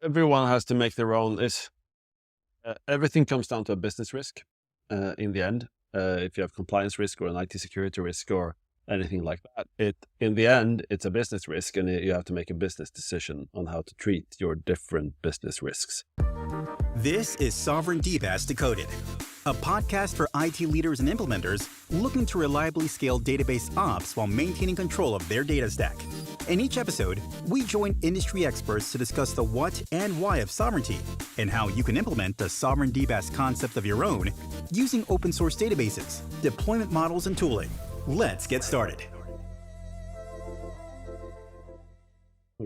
everyone has to make their own. Everything comes down to a business risk in the end. If you have compliance risk or an IT security risk or anything like that, in the end, it's a business risk, and you have to make a business decision on how to treat your different business risks. This is Sovereign DBaaS Decoded, a podcast for IT leaders and implementers looking to reliably scale database ops while maintaining control of their data stack. In each episode, we join industry experts to discuss the what and why of sovereignty and how you can implement the Sovereign DBaaS concept of your own using open source databases, deployment models, and tooling. Let's get started.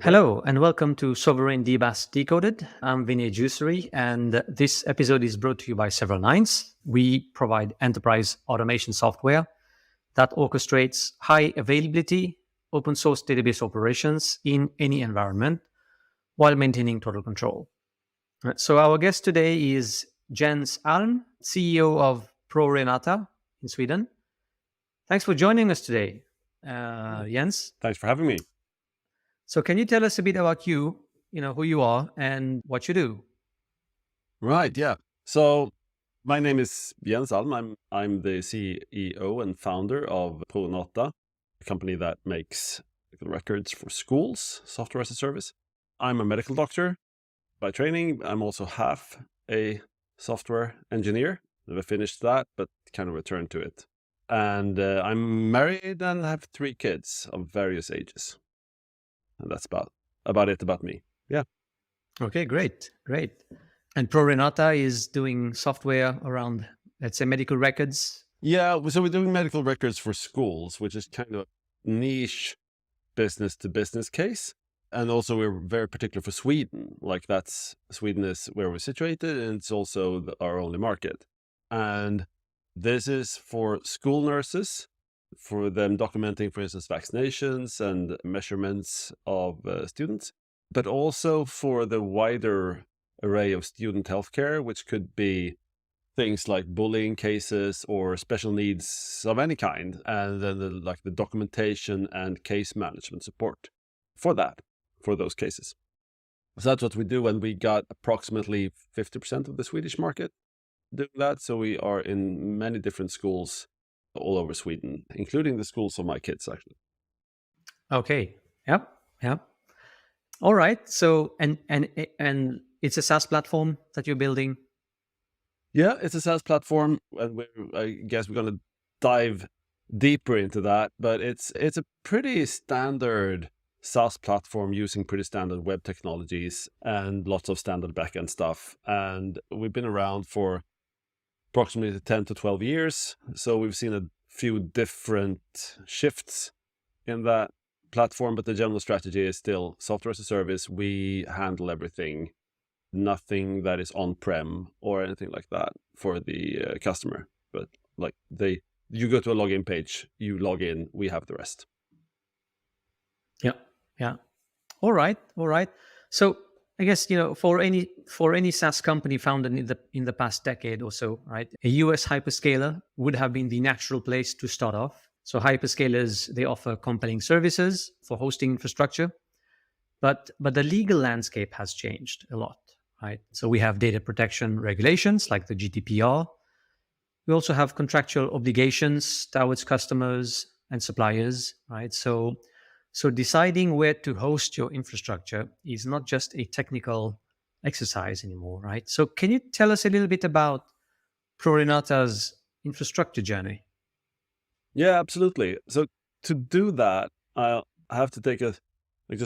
Hello, and welcome to Sovereign DBaaS Decoded. I'm Vinay Joosery, and this episode is brought to you by Several Nines. We provide enterprise automation software that orchestrates high availability, open source database operations in any environment while maintaining total control. So our guest today is Jens Alm, CEO of Prorenata in Sweden. Thanks for joining us today, Jens. Thanks for having me. So can you tell us a bit about you, who you are and what you do? Right, yeah. So my name is Jens Alm. I'm the CEO and founder of Prorenata, a company that makes medical records for schools, software as a service. I'm a medical doctor by training. I'm also half a software engineer. Never finished that, but kind of returned to it. And I'm married and have 3 kids of various ages. And that's about it about me. Yeah. Okay, great. And Prorenata is doing software around, let's say, medical records. Yeah, so we're doing medical records for schools, which is kind of a niche business-to-business case. And also we're very particular for Sweden. Sweden is where we're situated, and it's also our only market. And this is for school nurses, for them documenting, for instance, vaccinations and measurements of students, but also for the wider array of student healthcare, which could be things like bullying cases or special needs of any kind, and then the documentation and case management support for those cases. So that's what we do, and we got approximately 50% of the Swedish market doing that. So we are in many different schools all over Sweden, including the schools of my kids, actually. Okay. Yep. All right. So and it's a SaaS platform that you're building. Yeah, it's a SaaS platform, and I guess we're going to dive deeper into that. But it's a pretty standard SaaS platform using pretty standard web technologies and lots of standard backend stuff. And we've been around for approximately 10 to 12 years. So we've seen a few different shifts in that platform, but the general strategy is still software as a service. We handle everything, nothing that is on-prem or anything like that for the customer. But you go to a login page, you log in, we have the rest. Yeah. All right. So I guess, for any SaaS company founded in the past decade or so, right? A US hyperscaler would have been the natural place to start off. So hyperscalers, they offer compelling services for hosting infrastructure, but the legal landscape has changed a lot, right? So we have data protection regulations like the GDPR. We also have contractual obligations towards customers and suppliers, right? So deciding where to host your infrastructure is not just a technical exercise anymore, right? So can you tell us a little bit about Prorenata's infrastructure journey? Yeah, absolutely. So to do that, I have to take just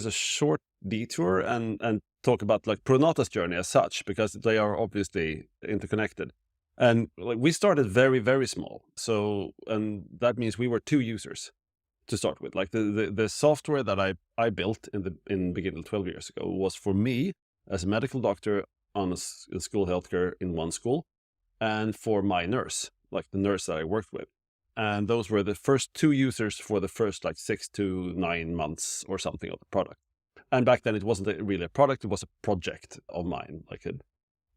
a short detour and talk about Prorenata's journey as such, because they are obviously interconnected. And we started very, very small. So, and that means we were 2 users to start with. The software that I built in the beginning 12 years ago was for me as a medical doctor on a school healthcare in one school, and for my nurse, the nurse that I worked with. And those were the first 2 users for the first 6 to 9 months or something of the product. And back then it wasn't really a product, it was a project of mine,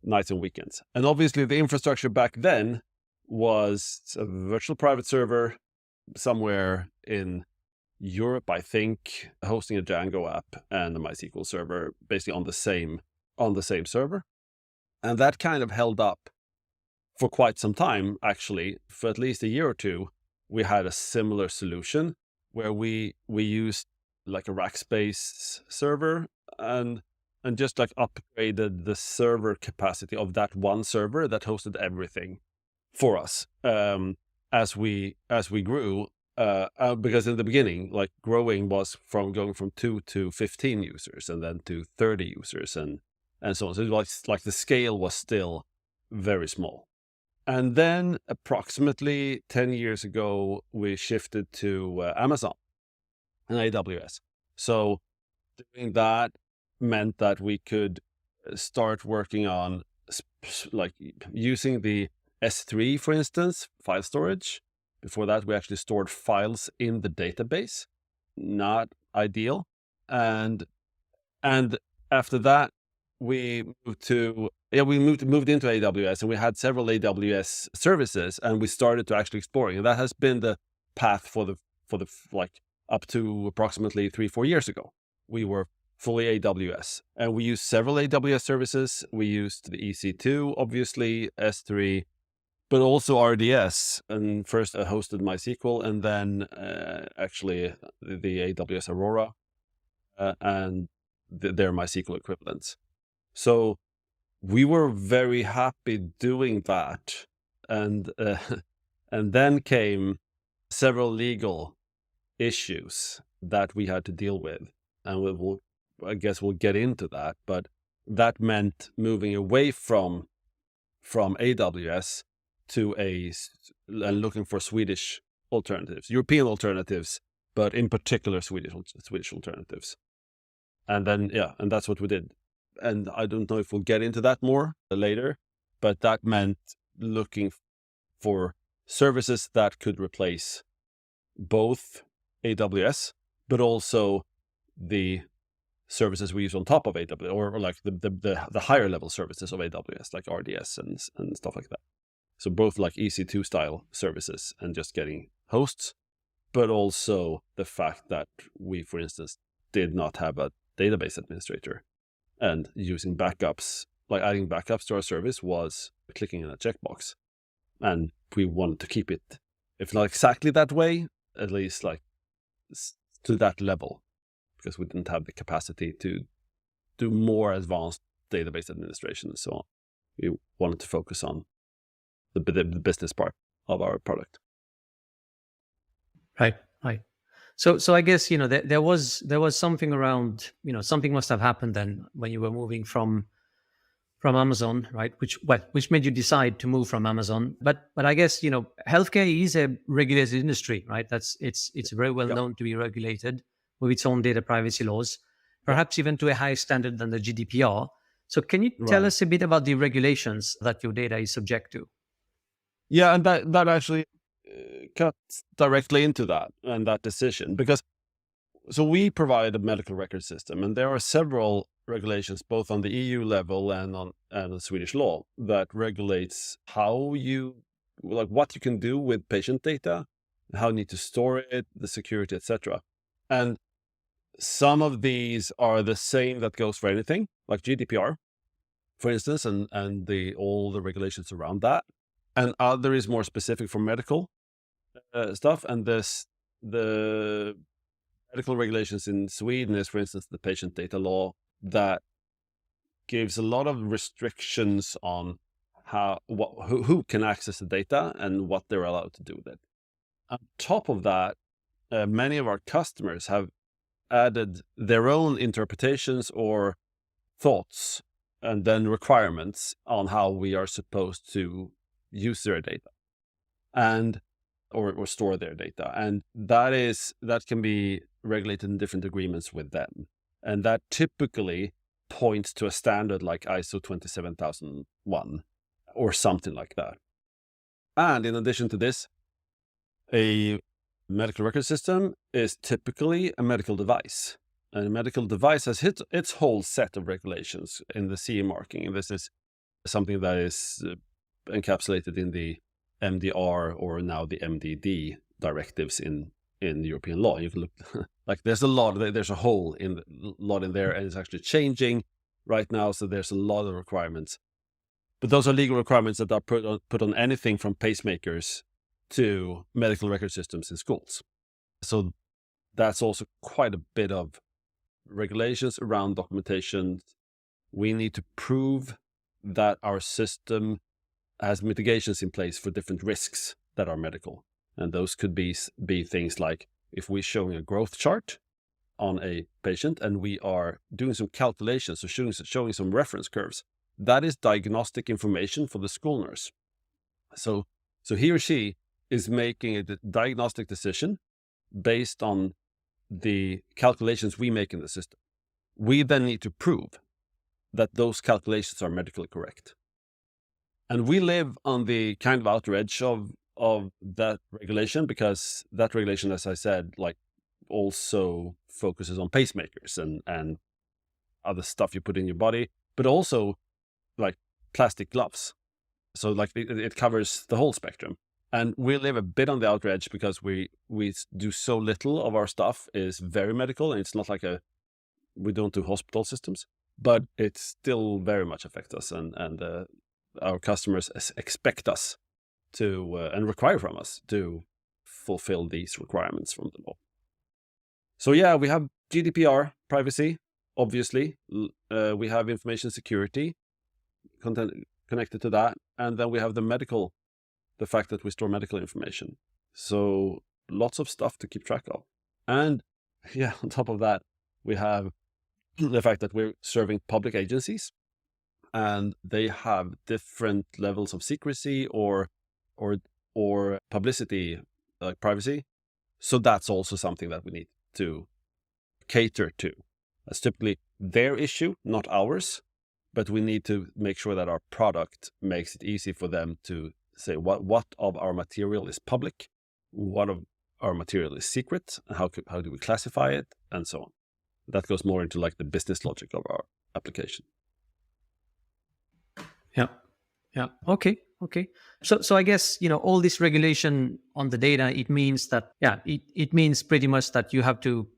nights and weekends. And obviously the infrastructure back then was a virtual private server somewhere in Europe, I think, hosting a Django app and a MySQL server, basically on the same on the same server. And that kind of held up for quite some time, actually. For at least a year or two, we had a similar solution where we used like a Rackspace server and just like upgraded the server capacity of that one server that hosted everything for us as we grew. Because in the beginning, like growing was from going from 2 to 15 users and then to 30 users and so on. So it was like the scale was still very small. And then approximately 10 years ago, we shifted to Amazon and AWS. So doing that meant that we could start working on like using the S3, for instance, file storage. Before that, we actually stored files in the database. Not ideal. And after that, we moved into AWS, and we had several AWS services, and we started to actually exploring. And that has been the path for the like up to approximately 3-4 years ago. We were fully AWS, and we used several AWS services. We used the EC2, obviously, S3, but also RDS, and first hosted MySQL, and then actually the AWS Aurora and their MySQL equivalents. So we were very happy doing that, and then came several legal issues that we had to deal with, and I guess we'll get into that. But that meant moving away from AWS to and looking for Swedish alternatives, European alternatives, but in particular Swedish alternatives. And then and that's what we did. And I don't know if we'll get into that more later, but that meant looking for services that could replace both AWS, but also the services we use on top of AWS, or like the higher level services of AWS, like RDS and stuff like that. So both like EC2 style services and just getting hosts, but also the fact that we, for instance, did not have a database administrator. And using backups, like adding backups to our service, was clicking in a checkbox. And we wanted to keep it, if not exactly that way, at least like to that level, because we didn't have the capacity to do more advanced database administration and so on. We wanted to focus on the business part of our product. Right. So I guess, there was something around, something must have happened then when you were moving from Amazon, right? Which made you decide to move from Amazon. But I guess, healthcare is a regulated industry, right? It's very well known to be regulated with its own data privacy laws, perhaps even to a higher standard than the GDPR. So can you tell us a bit about the regulations that your data is subject to? Yeah, and that actually cuts directly into that and that decision, because so we provide a medical record system, and there are several regulations both on the EU level and on Swedish law that regulates how what you can do with patient data, how you need to store it, the security, etc. And some of these are the same that goes for anything, like GDPR, for instance, and all the regulations around that. And other is more specific for medical stuff. And the medical regulations in Sweden is, for instance, the patient data law that gives a lot of restrictions on who can access the data and what they're allowed to do with it. On top of that, many of our customers have added their own interpretations or thoughts and then requirements on how we are supposed to use their data and or store their data. And that can be regulated in different agreements with them. And that typically points to a standard like ISO 27001 or something like that. And in addition to this, a medical record system is typically a medical device. And a medical device has its whole set of regulations in the CE marking. And this is something that is encapsulated in the MDR, or now the MDD directives in European law. You can look like there's a lot in there, and it's actually changing. right now. So there's a lot of requirements. But those are legal requirements that are put on anything from pacemakers to medical record systems in schools. So that's also quite a bit of regulations around documentation. We need to prove that our system has mitigations in place for different risks that are medical. And those could be things like if we're showing a growth chart on a patient and we are doing some calculations or showing some reference curves, that is diagnostic information for the school nurse. So he or she is making a diagnostic decision based on the calculations we make in the system. We then need to prove that those calculations are medically correct. And we live on the kind of outer edge of that regulation, because that regulation, as I said, like also focuses on pacemakers and other stuff you put in your body, but also like plastic gloves. So like it covers the whole spectrum. And we live a bit on the outer edge because we do so little of our stuff is very medical, and it's not like we don't do hospital systems, but it still very much affects us, and our customers expect us to and require from us to fulfill these requirements from the law. So yeah, we have GDPR, privacy, obviously. We have information security content connected to that, and then we have the fact that we store medical information. So lots of stuff to keep track of. And yeah, on top of that, we have the fact that we're serving public agencies, and they have different levels of secrecy or publicity, like privacy. So that's also something that we need to cater to. That's typically their issue, not ours, but we need to make sure that our product makes it easy for them to say what of our material is public, what of our material is secret, how do we classify it, and so on. That goes more into like the business logic of our application. Yeah. Okay. So I guess, all this regulation on the data, it means that, it means pretty much that you have to,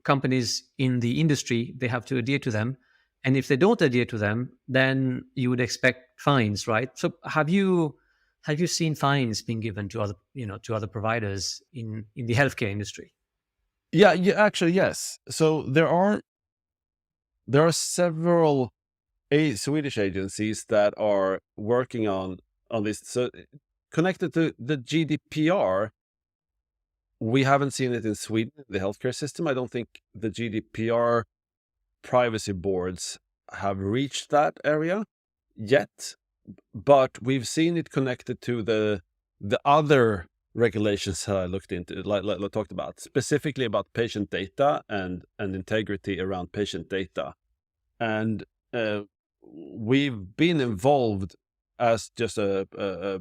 companies in the industry, they have to adhere to them. And if they don't adhere to them, then you would expect fines, right? So have you seen fines being given to other providers in the healthcare industry? Yeah, actually, yes. So there are several Swedish agencies that are working on this. So connected to the GDPR, we haven't seen it in Sweden, the healthcare system. I don't think the GDPR privacy boards have reached that area yet, but we've seen it connected to the other regulations that I looked into, like I talked about, specifically about patient data and integrity around patient data. And we've been involved as just a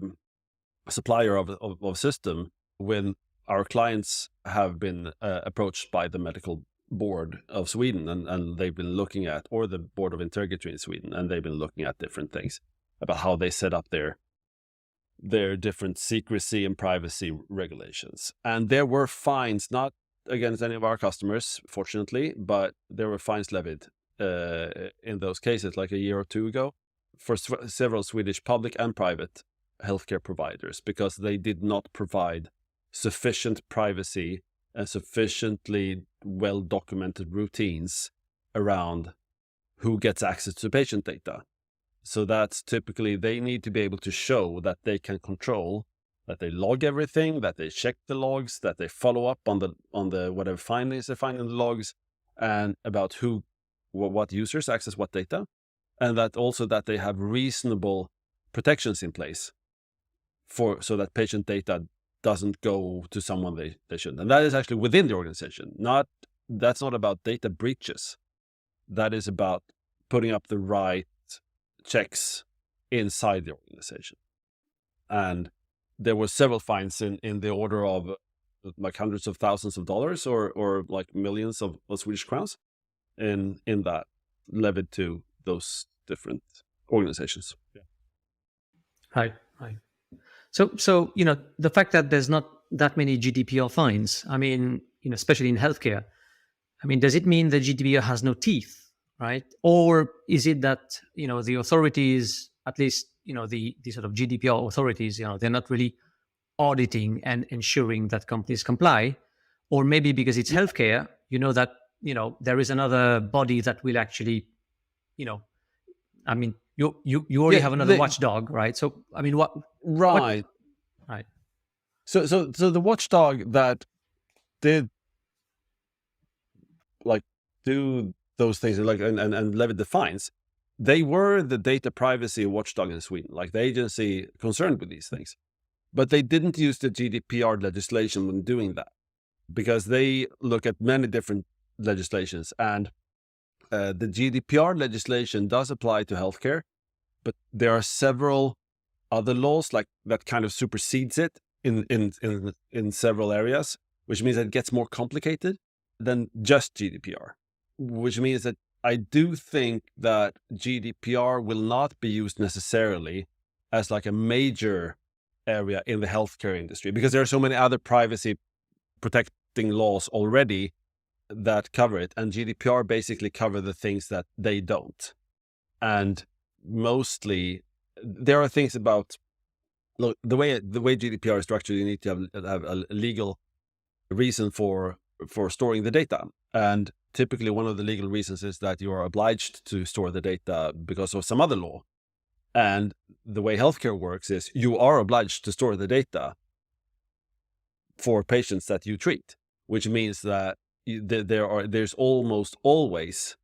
supplier of system when our clients have been approached by the medical board of Sweden, and they've been looking at, or the board of integrity in Sweden, and they've been looking at different things about how they set up their different secrecy and privacy regulations. And there were fines, not against any of our customers, fortunately, but there were fines levied in those cases like a year or two ago for several Swedish public and private healthcare providers, because they did not provide sufficient privacy and sufficiently well-documented routines around who gets access to patient data. So that's typically, they need to be able to show that they can control, that they log everything, that they check the logs, that they follow up on the whatever findings they find in the logs, and about what users access what data, and that also that they have reasonable protections in place so that patient data doesn't go to someone they shouldn't. And that is actually within the organization. That's not about data breaches. That is about putting up the right checks inside the organization. And there were several fines in the order of like hundreds of thousands of dollars or like millions of Swedish crowns in that levied to those different organizations. Yeah. Right. So the fact that there's not that many GDPR fines, I mean, especially in healthcare, I mean, does it mean that GDPR has no teeth? right? Or is it that, the authorities, at least, the sort of GDPR authorities, they're not really auditing and ensuring that companies comply? Or maybe because it's healthcare, that, there is another body that will actually, I mean, you already have another watchdog, right? So, I mean, right. Right. So the watchdog that did like do those things and levy the fines, they were the data privacy watchdog in Sweden, like the agency concerned with these things. But they didn't use the GDPR legislation when doing that, because they look at many different legislations, and the GDPR legislation does apply to healthcare, but there are several other laws like that kind of supersedes it in several areas, which means that it gets more complicated than just GDPR, which means that I do think that GDPR will not be used necessarily as like a major area in the healthcare industry, because there are so many other privacy protecting laws already that cover it, and GDPR basically cover the things that they don't. And mostly there are things about, look, the way GDPR is structured, you need to have a legal reason for storing the data. And typically one of the legal reasons is that you are obliged to store the data because of some other law. And the way healthcare works is you are obliged to store the data for patients that you treat, which means that there's almost always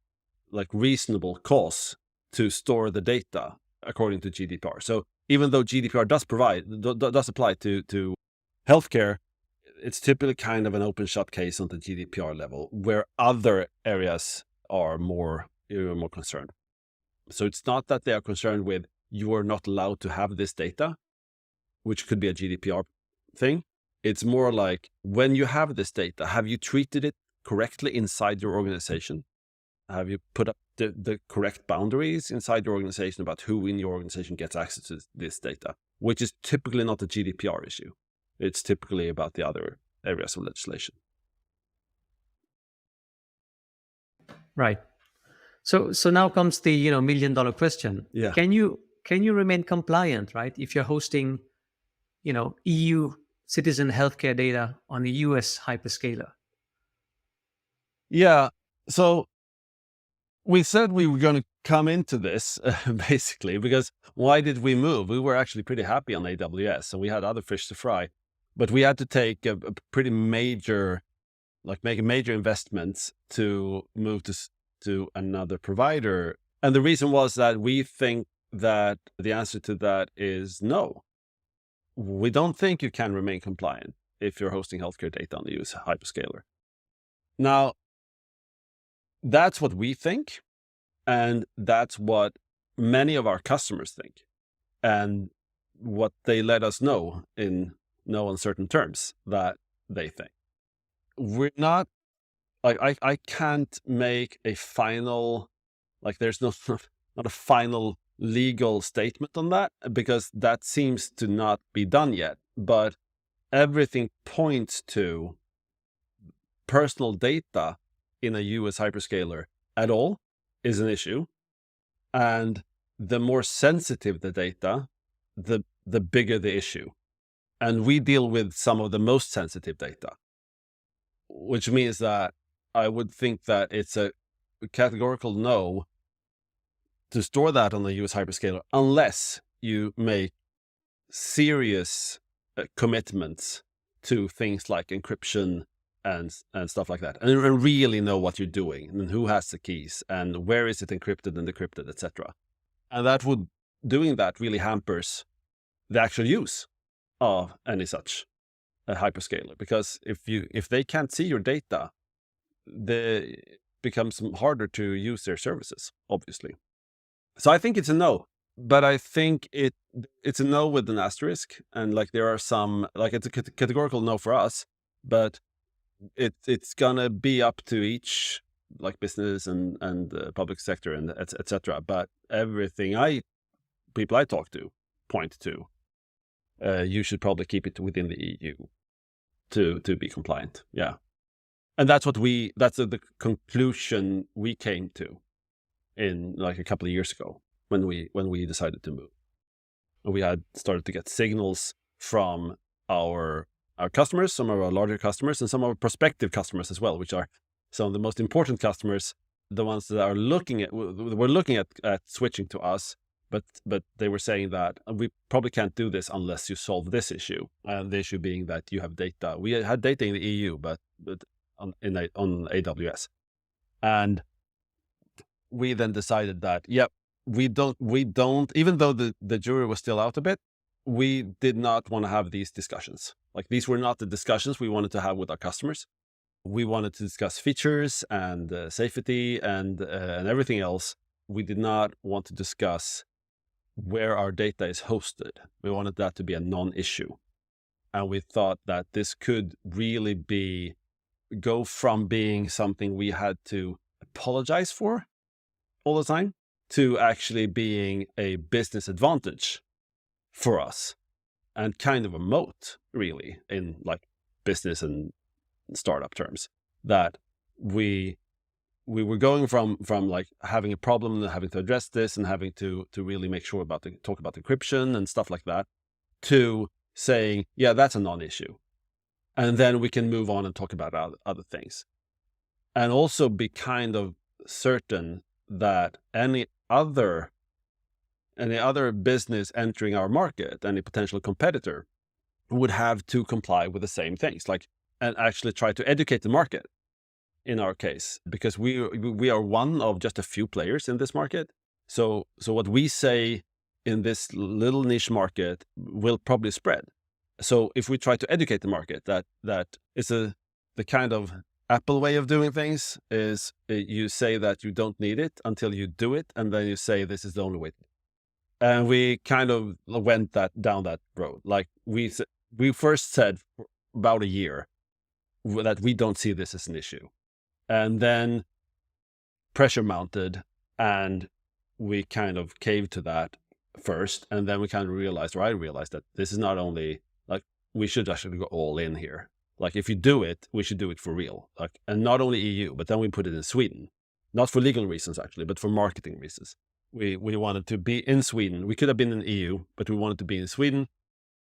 like reasonable cause to store the data according to GDPR. So even though GDPR does apply to healthcare, it's typically kind of an open shut case on the GDPR level, where other areas are more concerned. So it's not that they are concerned with you are not allowed to have this data, which could be a GDPR thing. It's more like, when you have this data, have you treated it correctly inside your organization? Have you put up the correct boundaries inside your organization about who in your organization gets access to this data, which is typically not a GDPR issue. It's typically about the other areas of legislation. Right. So now comes the $1 million question. Yeah. Can you remain compliant, right, if you're hosting EU citizen healthcare data on a US hyperscaler? Yeah. So we said we were going to come into this basically because why did we move? We were actually pretty happy on AWS, so we had other fish to fry, but we had to take a pretty major, make major investments to move to another provider. And the reason was that we think that the answer to that is no. We don't think you can remain compliant if you're hosting healthcare data on the US hyperscaler. Now, that's what we think, and that's what many of our customers think, and what they let us know in no uncertain terms that they think. We're not, I can't make a final, there's not a final legal statement on that, because that seems to not be done yet. But everything points to personal data in a US hyperscaler at all is an issue. And the more sensitive the data, the bigger the issue. And we deal with some of the most sensitive data, which means that I would think that it's a categorical no to store that on the US hyperscaler unless you make serious commitments to things like encryption and stuff like that, and really know what you're doing and who has the keys and where is it encrypted and decrypted, etc. And doing that really hampers the actual use of any such a hyperscaler, because if they can't see your data, it becomes harder to use their services, obviously. So I think it's a no, but I think it's a no with an asterisk, and there are some, it's a categorical no for us, but it's gonna be up to each business and public sector and etc. But everything people I talk to point to, you should probably keep it within the EU to be compliant. Yeah, and that's the conclusion we came to. in like a couple of years ago when we decided to move. And we had started to get signals from our customers, some of our larger customers, and some of our prospective customers as well, which are some of the most important customers, the ones that are looking at switching to us, but they were saying that we probably can't do this unless you solve this issue, and the issue being that you have data. We had data in the EU, but on AWS, and we then decided that we don't, even though the jury was still out a bit, we did not want to have these discussions. Like, these were not the discussions we wanted to have with our customers. We wanted to discuss features and safety and everything else. We did not want to discuss where our data is hosted. We wanted that to be a non-issue. And we thought that this could really go from being something we had to apologize for all the time to actually being a business advantage for us, and kind of a moat, really, in like business and startup terms, that we were going from like having a problem and having to address this and having to really make sure talk about encryption and stuff like that, to saying, yeah, that's a non-issue. And then we can move on and talk about other things. And also be kind of certain that any other business entering our market, any potential competitor, would have to comply with the same things, like, and actually try to educate the market in our case, because we are one of just a few players in this market. So what we say in this little niche market will probably spread. So if we try to educate the market that is the kind of Apple way of doing things is you say that you don't need it until you do it, and then you say this is the only way. And we kind of went down that road. Like, we first said for about a year that we don't see this as an issue. And then pressure mounted, and we kind of caved to that first. And then we kind of realized, or I realized, that this is not only like, we should actually go all in here. Like, if you do it, we should do it for real. Like, and not only EU, but then we put it in Sweden, not for legal reasons actually, but for marketing reasons. We wanted to be in Sweden. We could have been in EU, but we wanted to be in Sweden.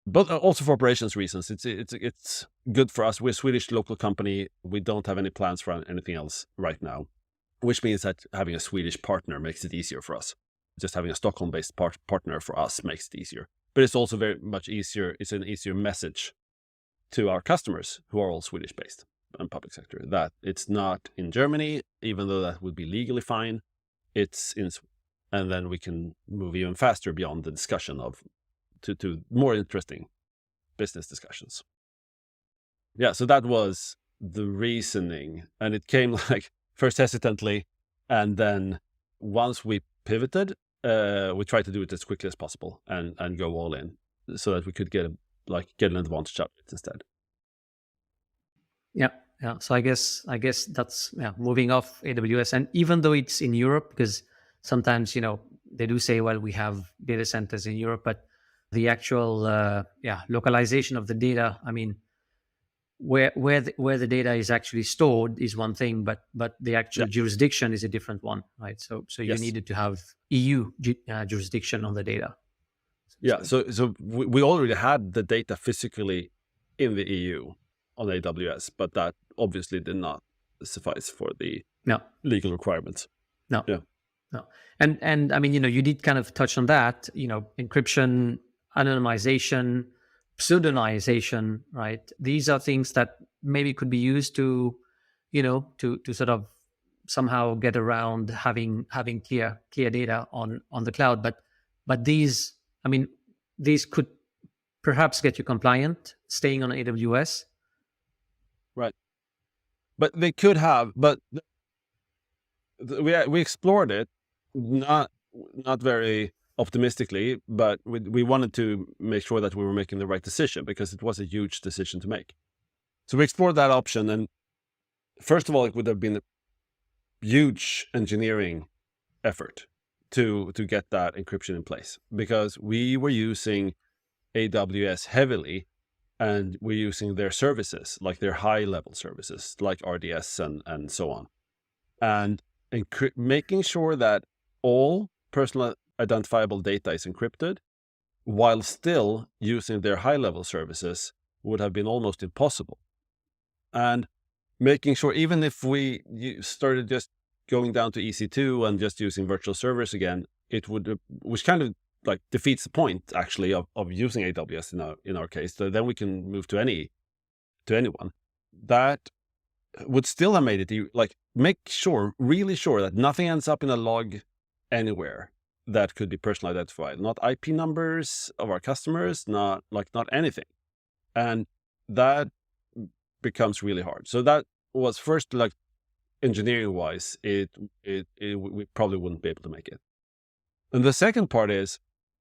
But also for operations reasons, it's good for us. We're a Swedish local company. We don't have any plans for anything else right now, which means that having a Swedish partner makes it easier for us. Just having a Stockholm-based partner for us makes it easier. But it's also very much easier. It's an easier message to our customers, who are all Swedish-based and public sector, that it's not in Germany, even though that would be legally fine. It's in Sweden. And then we can move even faster beyond the discussion to more interesting business discussions. Yeah, so that was the reasoning. And it came like first hesitantly, and then once we pivoted, we tried to do it as quickly as possible and go all in, so that we could get an advantage out of it instead. Yeah. So I guess that's moving off AWS, and even though it's in Europe, because sometimes they do say, well, we have data centers in Europe, but the actual localization of the data, I mean, where the data is actually stored is one thing, but the actual jurisdiction is a different one, right? So you needed to have EU jurisdiction on the data. Yeah, so we already had the data physically in the EU on AWS, but that obviously did not suffice for the legal requirements. No. And I mean, you did kind of touch on that, encryption, anonymization, pseudonymization, right? These are things that maybe could be used to sort of somehow get around having clear data on the cloud. But these could perhaps get you compliant staying on AWS. Right. But they could have, but we explored it, not very optimistically, but we wanted to make sure that we were making the right decision, because it was a huge decision to make. So we explored that option, and first of all, it would have been a huge engineering effort to get that encryption in place, because we were using AWS heavily, and we're using their services, like their high-level services, like RDS and so on. And making sure that all personal identifiable data is encrypted, while still using their high-level services would have been almost impossible. And making sure, even if we started just going down to EC2 and just using virtual servers again, it would, which kind of like defeats the point actually of using AWS in our case. So then we can move to anyone. That would still have made it like really sure that nothing ends up in a log anywhere that could be personally identified, not IP numbers of our customers, not anything. And that becomes really hard. So that was first, like, engineering wise, we probably wouldn't be able to make it. And the second part is,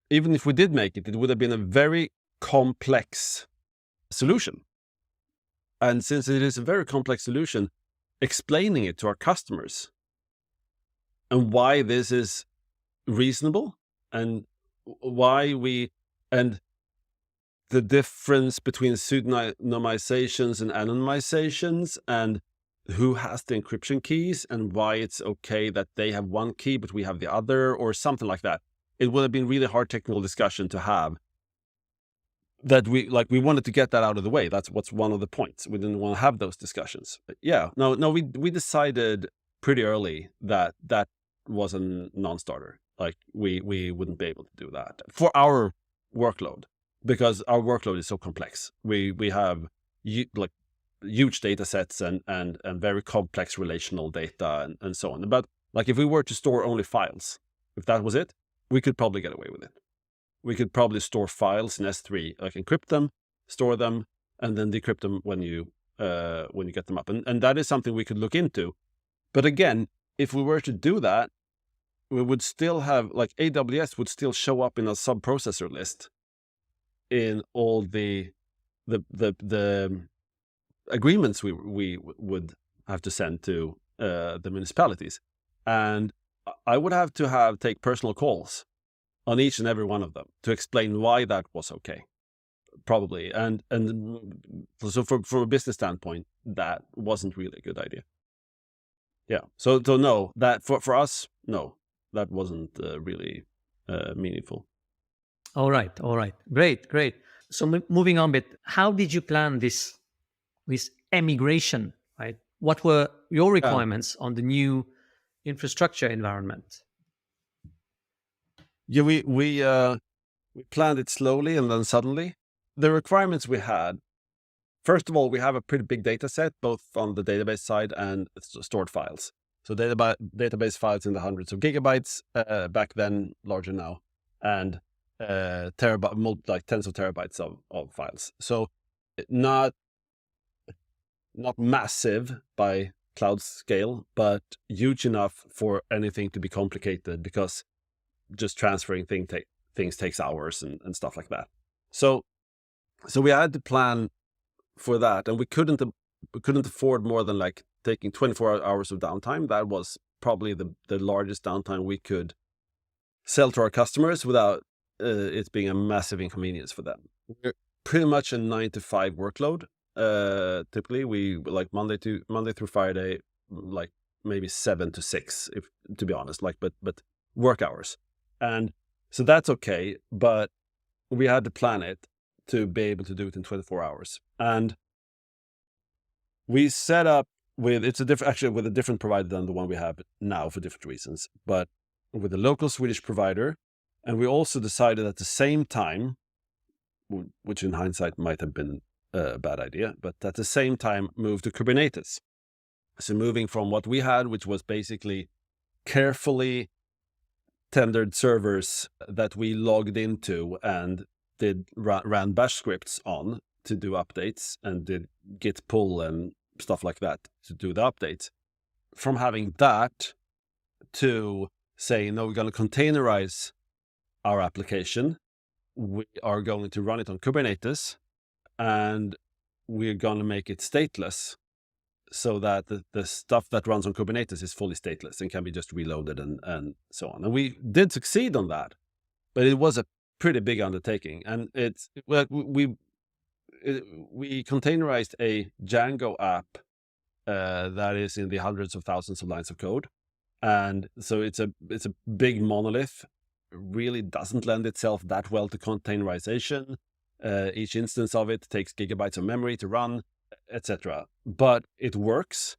even if we did make it, it would have been a very complex solution. And since it is a very complex solution, explaining it to our customers and why this is reasonable and and the difference between pseudonymizations and anonymizations, and who has the encryption keys, and why it's okay that they have one key but we have the other, or something like that. It would have been really hard technical discussion to have. That we wanted to get that out of the way. That's what's one of the points. We didn't want to have those discussions. But yeah, we decided pretty early that was a non-starter. Like we wouldn't be able to do that for our workload, because our workload is so complex. We have huge data sets and very complex relational data and so on. But like, if we were to store only files, if that was it, we could probably get away with it. We could probably store files in S3, like encrypt them, store them, and then decrypt them when you get them up. And that is something we could look into. But again, if we were to do that, we would still have, like, AWS would still show up in a sub-processor list in all the agreements we would have to send to the municipalities. And I would have to take personal calls on each and every one of them to explain why that was okay, probably. And so from a business standpoint, that wasn't really a good idea. Yeah. So no, that for us, no, that wasn't really meaningful. All right. Great. So moving on a bit, how did you plan this emigration, right? What were your requirements on the new infrastructure environment? Yeah, we planned it slowly and then suddenly. The requirements we had, first of all, we have a pretty big data set, both on the database side and stored files. So database files in the hundreds of gigabytes, back then, larger now, and like tens of terabytes of files. So not massive by cloud scale, but huge enough for anything to be complicated, because just transferring things takes hours and stuff like that. So we had to plan for that, and we couldn't afford more than like taking 24 hours of downtime. That was probably the largest downtime we could sell to our customers without it being a massive inconvenience for them. We're pretty much a 9 to 5 workload. Typically we like Monday through Friday, like maybe 7 to 6, if to be honest, like, but work hours. And so that's okay, but we had to plan it to be able to do it in 24 hours. And we set up with a different provider than the one we have now for different reasons, but with a local Swedish provider. And we also decided at the same time, which in hindsight might have been a bad idea, but at the same time move to Kubernetes. So moving from what we had, which was basically carefully tendered servers that we logged into and ran bash scripts on to do updates and did git pull and stuff like that to do the updates. From having that to say, no, we're going to containerize our application. We are going to run it on Kubernetes, and we're going to make it stateless, so that the stuff that runs on Kubernetes is fully stateless and can be just reloaded and so on. And we did succeed on that, but it was a pretty big undertaking. And we containerized a Django app that is in the hundreds of thousands of lines of code. And so it's a big monolith. It really doesn't lend itself that well to containerization. Each instance of it takes gigabytes of memory to run, etc. But it works.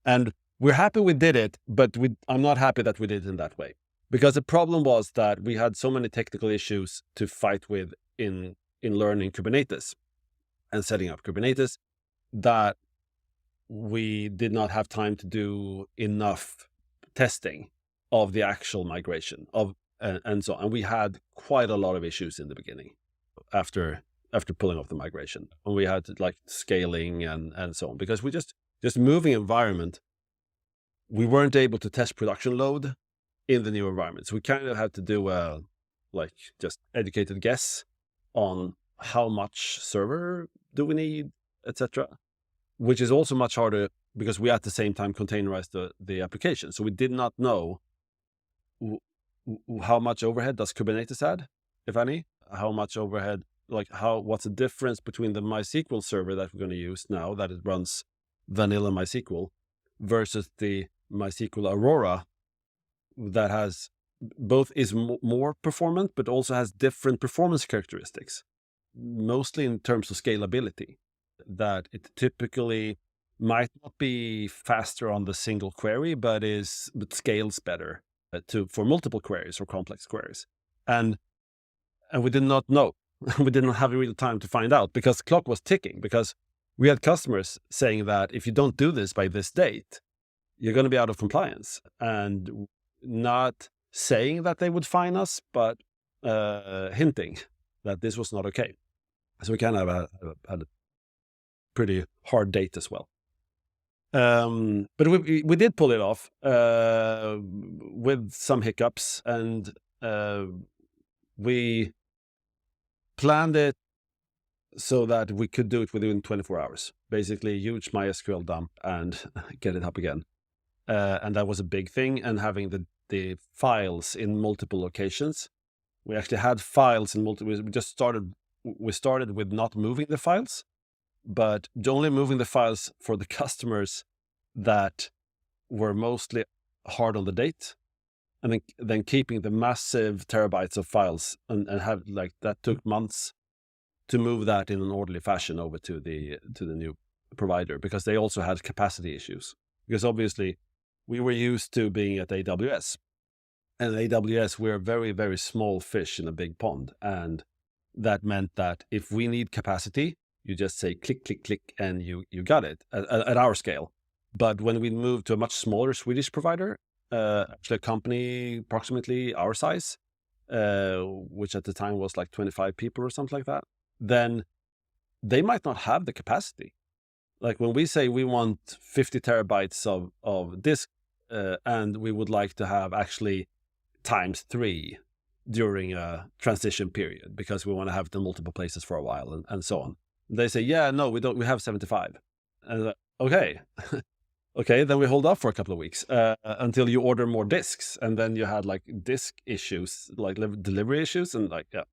And we're happy we did it, but I'm not happy that we did it in that way. Because the problem was that we had so many technical issues to fight with in learning Kubernetes and setting up Kubernetes that we did not have time to do enough testing of the actual migration and so on. And we had quite a lot of issues in the beginning after pulling off the migration. And we had like scaling and so on, because we just moving environment, we weren't able to test production load in the new environment. So we kind of had to do a like just educated guess on how much server do we need, etc. Which is also much harder because we at the same time containerized the application. So we did not know how much overhead does Kubernetes add, if any, how much overhead, like what's the difference between the MySQL server that we're going to use now that it runs vanilla MySQL versus the MySQL Aurora that has both is more performant, but also has different performance characteristics, mostly in terms of scalability, that it typically might not be faster on the single query, but scales better for multiple queries or complex queries. And we did not know. We did not have real time to find out because the clock was ticking, because we had customers saying that if you don't do this by this date, you're going to be out of compliance, and not saying that they would fine us, but hinting that this was not okay. So we kind of had a pretty hard date as well. But we did pull it off with some hiccups, and we planned it so that we could do it within 24 hours. Basically, a huge MySQL dump and get it up again. And that was a big thing. And having the files in multiple locations, we actually had files in multiple. We started with not moving the files, but only moving the files for the customers that were mostly hard on the date, and then keeping the massive terabytes of files and have like that took months to move that in an orderly fashion over to the new provider, because they also had capacity issues. Because obviously we were used to being at AWS, and AWS, we're a very, very small fish in a big pond. And that meant that if we need capacity, you just say click, click, click, and you got it at our scale. But when we moved to a much smaller Swedish provider, actually a company approximately our size, which at the time was like 25 people or something like that, then they might not have the capacity. Like when we say we want 50 terabytes of disk, and we would like to have actually ×3 during a transition period, because we want to have it in multiple places for a while and so on. They say, yeah, no, we don't, we have 75. And okay. Okay, then we hold off for a couple of weeks until you order more disks. And then you had like disk issues, like delivery issues, and like, yeah.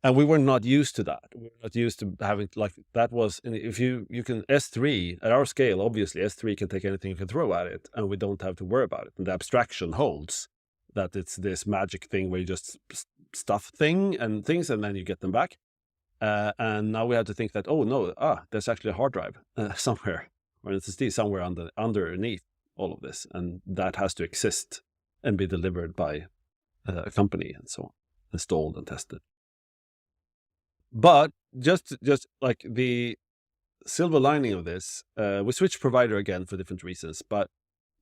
And we were not used to that. We were not used to having like, that was, if you can S3 at our scale, obviously S3 can take anything you can throw at it, and we don't have to worry about it. And the abstraction holds that it's this magic thing where you just stuff things, and then you get them back. And now we have to think that, oh no, there's actually a hard drive somewhere, or an SSD somewhere underneath all of this. And that has to exist and be delivered by a company and so on, installed and tested. But just like the silver lining of this, we switched provider again for different reasons, but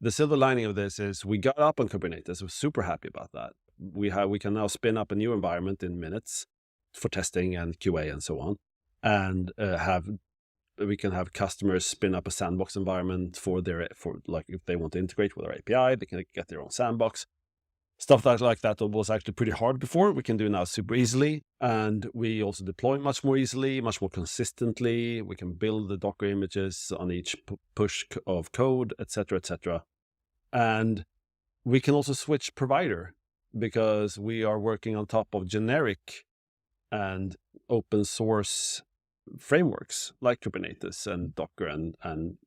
the silver lining of this is we got up on Kubernetes. We're super happy about that. We can now spin up a new environment in minutes for testing and QA and so on, and we can have customers spin up a sandbox environment for like if they want to integrate with our API, they can get their own sandbox. Stuff like that was actually pretty hard before. We can do now super easily, and we also deploy much more easily, much more consistently. We can build the Docker images on each push of code, etc., etc. And we can also switch provider because we are working on top of generic and open source frameworks like Kubernetes and Docker and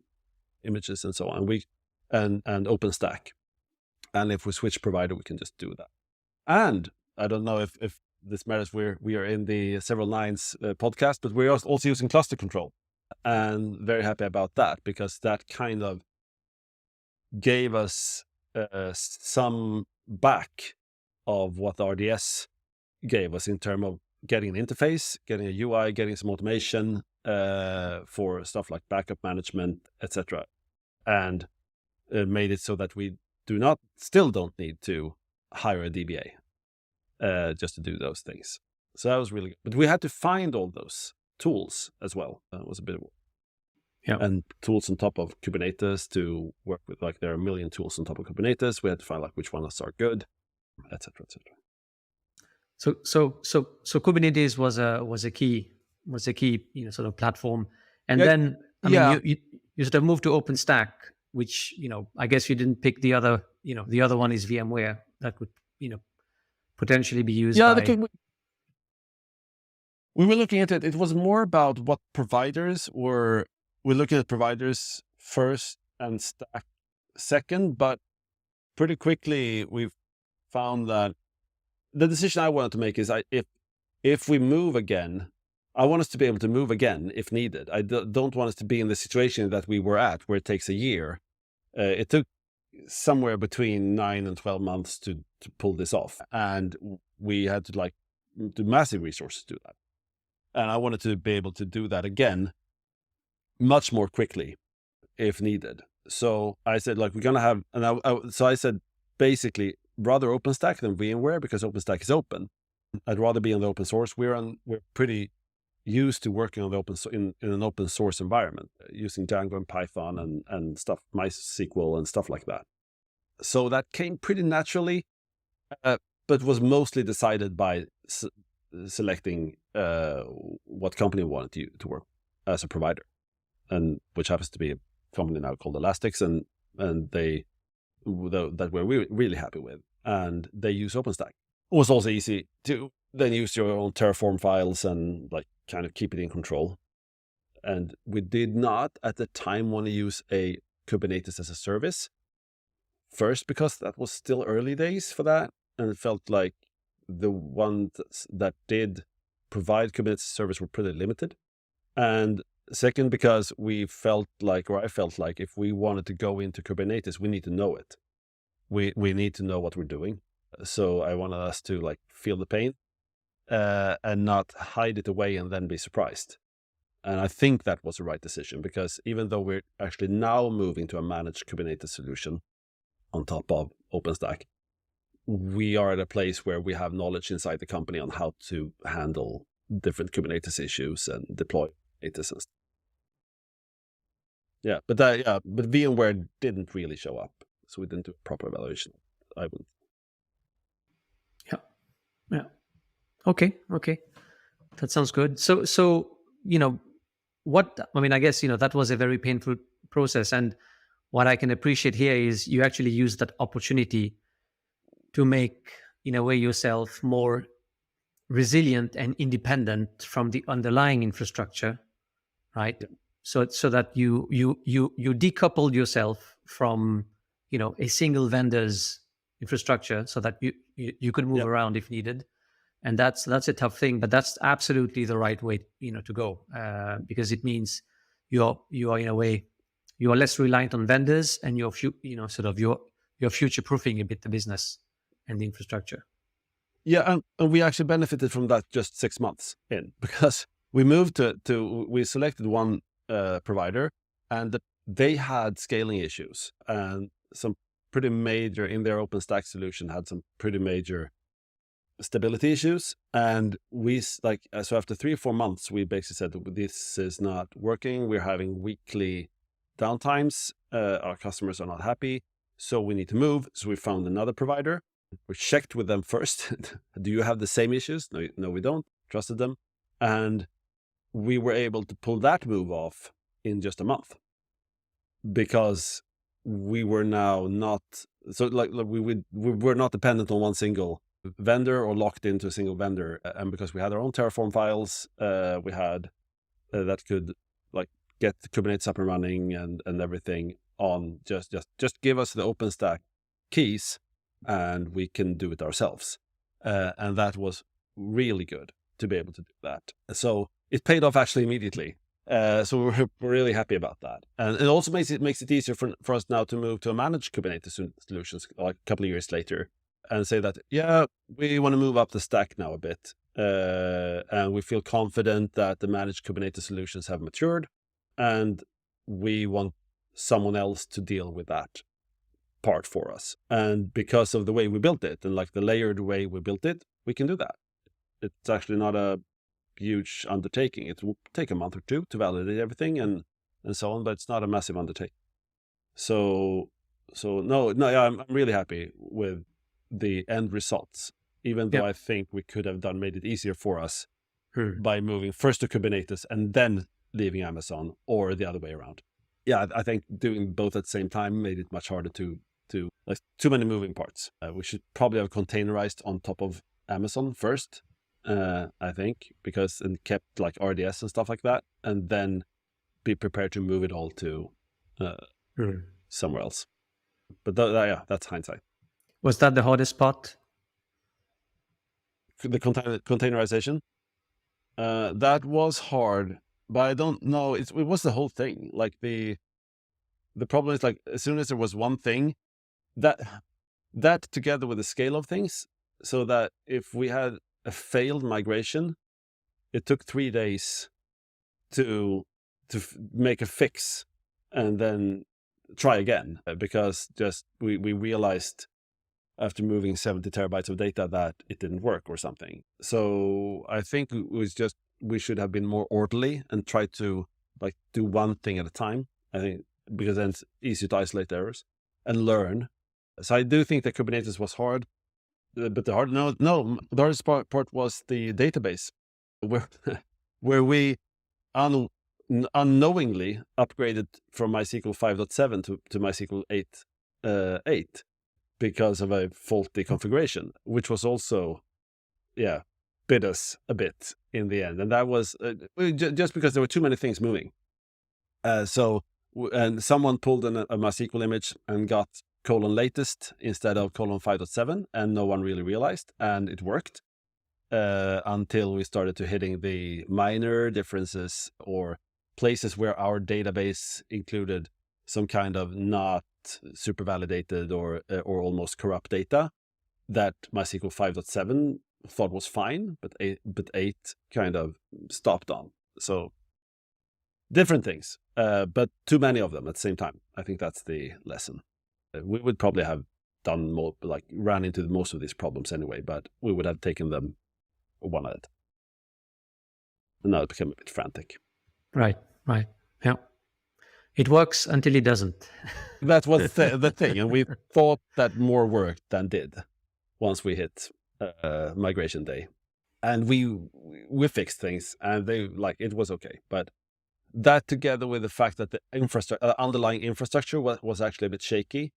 images and so on. And OpenStack. And if we switch provider, we can just do that. And I don't know if this matters. We are in the Several Nines podcast, but we're also using cluster control, and very happy about that, because that kind of gave us some back of what the RDS gave us in terms of getting an interface, getting a UI, getting some automation for stuff like backup management, etc. And made it so that we still don't need to hire a DBA just to do those things. So that was really good. But we had to find all those tools as well. It was a bit of and tools on top of Kubernetes to work with. Like, there are a million tools on top of Kubernetes. We had to find like which ones are good, etc., etc. So Kubernetes was a key sort of platform, and then you sort of moved to OpenStack, which I guess you didn't pick the other. The other one is VMware that would potentially be used. We were looking at it. It was more about what providers were. We're looking at providers first and Stack second, but pretty quickly we've found that the decision I wanted to make is if we move again, I want us to be able to move again if needed. I don't want us to be in the situation that we were at, where it takes a year. It took somewhere between 9 and 12 months to pull this off, and we had to do massive resources to do that. And I wanted to be able to do that again much more quickly if needed. So I said, we're going to have, so I said, basically, rather OpenStack than VMware, because OpenStack is open. I'd rather be on the open source. We're pretty used to working on the in an open source environment, using Django and Python and stuff, MySQL and stuff like that. So that came pretty naturally, but was mostly decided by selecting what company we wanted to work as a provider, and which happens to be a company now called Elastic, and that we're really happy with, and they use OpenStack. It was also easy to then use your own Terraform files and kind of keep it in control. And we did not at the time want to use a Kubernetes as a service. First, because that was still early days for that, and it felt like the ones that did provide Kubernetes service were pretty limited. And second, because I felt like if we wanted to go into Kubernetes, we need to know it. We need to know what we're doing. So I wanted us to feel the pain and not hide it away and then be surprised. And I think that was the right decision, because even though we're actually now moving to a managed Kubernetes solution on top of OpenStack, we are at a place where we have knowledge inside the company on how to handle different Kubernetes issues and deploy Kubernetes. But VMware didn't really show up, so we didn't do a proper evaluation. I would. Yeah. Okay. That sounds good. So I guess that was a very painful process, and what I can appreciate here is you actually use that opportunity to make, in a way, yourself more resilient and independent from the underlying infrastructure, right? Yeah. So that you decoupled yourself from a single vendor's infrastructure, so that you could move around if needed. And that's a tough thing, but that's absolutely the right way to go, because it means you are in a way, you are less reliant on vendors, and you're future proofing a bit the business and the infrastructure. Yeah, and we actually benefited from that just 6 months in, because we moved we selected one provider, and they had scaling issues, and some pretty major, in their OpenStack solution, had some pretty major stability issues. And so after 3 or 4 months, we basically said, this is not working. We're having weekly downtimes. Our customers are not happy, so we need to move. So we found another provider. We checked with them first. Do you have the same issues? No, we don't. Trusted them. And we were able to pull that move off in just a month, because we were now not, we were not dependent on one single vendor or locked into a single vendor. And because we had our own Terraform files, we had that could get the Kubernetes up and running and everything on just give us the OpenStack keys, and we can do it ourselves. And that was really good to be able to do that. So it paid off actually immediately. So we're really happy about that. And it also makes it easier for us now to move to a managed Kubernetes solutions like a couple of years later and say that, yeah, we want to move up the stack now a bit. And we feel confident that the managed Kubernetes solutions have matured, and we want someone else to deal with that part for us. And because of the way we built it and like the layered way we built it, we can do that. It's actually not a huge undertaking. It will take a month or two to validate everything and so on, but it's not a massive undertaking. So yeah, I'm really happy with the end results, even though I think we could have made it easier for us by moving first to Kubernetes and then leaving Amazon, or the other way around. Yeah, I think doing both at the same time made it much harder to like too many moving parts. We should probably have containerized on top of Amazon first, I think, because and kept like RDS and stuff like that, and then be prepared to move it all to somewhere else. But yeah, that's hindsight. Was that the hardest part? The containerization, that was hard, but I don't know. It was the whole thing. Like the problem is, like, as soon as there was one thing, that together with the scale of things, so that if we had a failed migration, it took 3 days to make a fix and then try again, because just we realized after moving 70 terabytes of data that it didn't work or something. So I think it was just, we should have been more orderly and try to like do one thing at a time. I think because then it's easy to isolate errors and learn. So I do think that Kubernetes was hard, but the hardest part was the database, where we unknowingly upgraded from MySQL 5.7 to MySQL 8 because of a faulty configuration, which was also, bit us a bit in the end. And that was just because there were too many things moving. And someone pulled a MySQL image and got :latest instead of :5.7, and no one really realized, and it worked until we started to hitting the minor differences or places where our database included some kind of not super validated or almost corrupt data that MySQL 5.7 thought was fine, but 8 kind of stopped on. So different things, but too many of them at the same time. I think that's the lesson. We would probably have done more, like ran into most of these problems anyway, but we would have taken them one at a time. And now it became a bit frantic. Right. Yeah. It works until it doesn't. That was the thing. And we thought that more worked than did once we hit migration day. And we fixed things, and it was okay. But that, together with the fact that the underlying infrastructure was actually a bit shaky,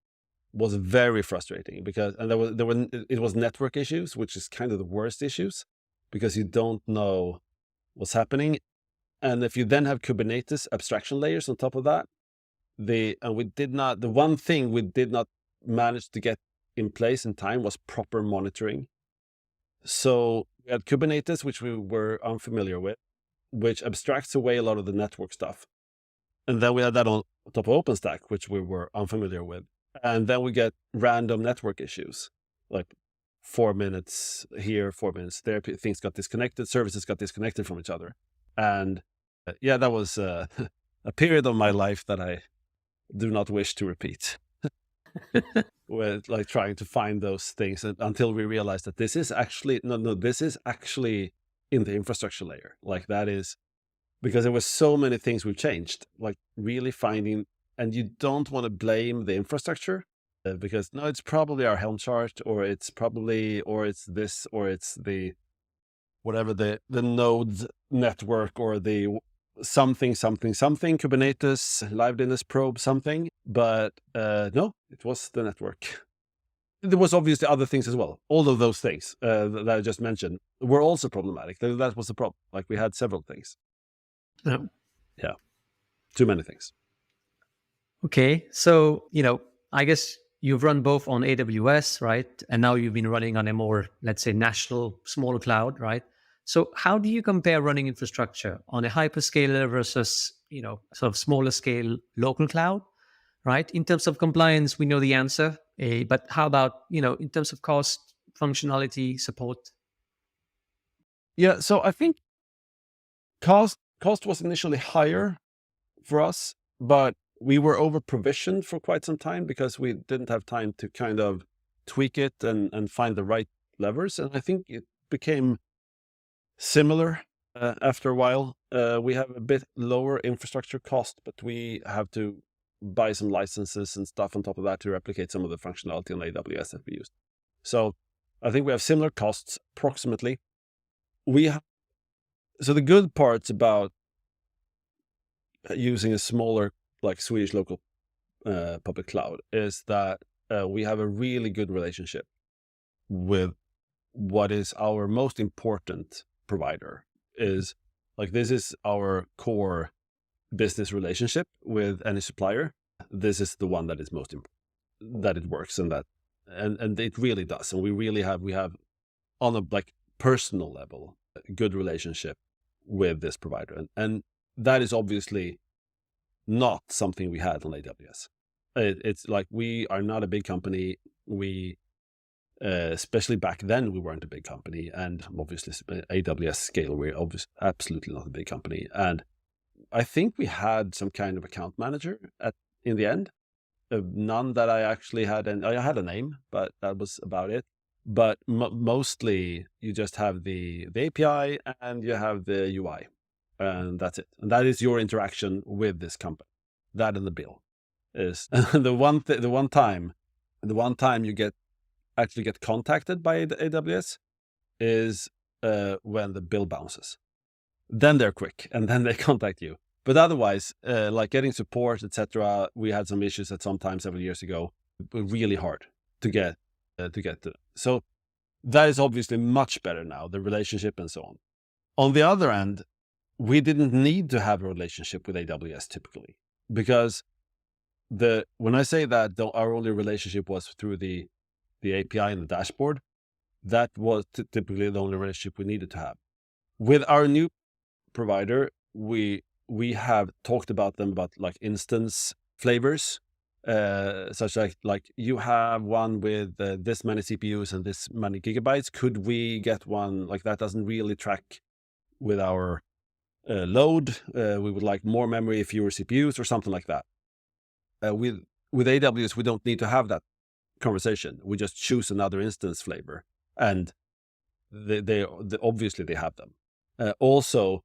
was very frustrating, because it was network issues, which is kind of the worst issues, because you don't know what's happening. And if you then have Kubernetes abstraction layers on top of that, the one thing we did not manage to get in place in time was proper monitoring. So we had Kubernetes, which we were unfamiliar with, which abstracts away a lot of the network stuff. And then we had that on top of OpenStack, which we were unfamiliar with. And then we get random network issues, like 4 minutes here, 4 minutes there, things got disconnected, services got disconnected from each other. And that was a period of my life that I do not wish to repeat. With like trying to find those things until we realized that this is actually, this is actually in the infrastructure layer. Like that is, because there were so many things we've changed, like really finding, and you don't want to blame the infrastructure because it's probably our Helm chart, or it's this, or it's the, whatever the nodes network, or the something Kubernetes liveliness probe something. But no, it was the network. There was obviously other things as well. All of those things that I just mentioned were also problematic. That was the problem. Like we had several things. Yeah. Too many things. Okay. So, I guess you've run both on AWS, right? And now you've been running on a more, let's say, national, smaller cloud, right? So how do you compare running infrastructure on a hyperscaler versus, sort of smaller scale local cloud, right? In terms of compliance, we know the answer, but how about, in terms of cost, functionality, support? Yeah, so I think cost was initially higher for us, but we were over provisioned for quite some time because we didn't have time to kind of tweak it and find the right levers. And I think it became similar after a while. We have a bit lower infrastructure cost, but we have to buy some licenses and stuff on top of that to replicate some of the functionality on AWS that we used. So I think we have similar costs approximately. So the good parts about using a smaller, like Swedish local public cloud is that we have a really good relationship with what is our most important provider. Is like, this is our core business relationship with any supplier. This is the one that is most important, that it works, and it really does. And we have on a like personal level a good relationship with this provider, and that is obviously not something we had on AWS. It's like, we are not a big company. We especially back then, we weren't a big company, and obviously AWS scale, we're obviously absolutely not a big company. And I think we had some kind of account manager in the end. None that I actually had, and I had a name, but that was about it. But mostly you just have the API and you have the UI, and that's it. And that is your interaction with this company. That and the bill is the one time you actually get contacted by AWS is when the bill bounces. Then they're quick, and then they contact you. But otherwise, like getting support, etc., we had some issues at some time several years ago. Really hard to get to. So that is obviously much better now, the relationship and so on. On the other end, we didn't need to have a relationship with AWS typically, because when I say that our only relationship was through the API and the dashboard, that was typically the only relationship we needed to have. With our new provider, we have talked about them about like instance flavors, such like you have one with this many CPUs and this many gigabytes. Could we get one like that? Doesn't really track with our load. We would like more memory, fewer CPUs, or something like that. With AWS, we don't need to have that conversation. We just choose another instance flavor, and they obviously they have them. Also,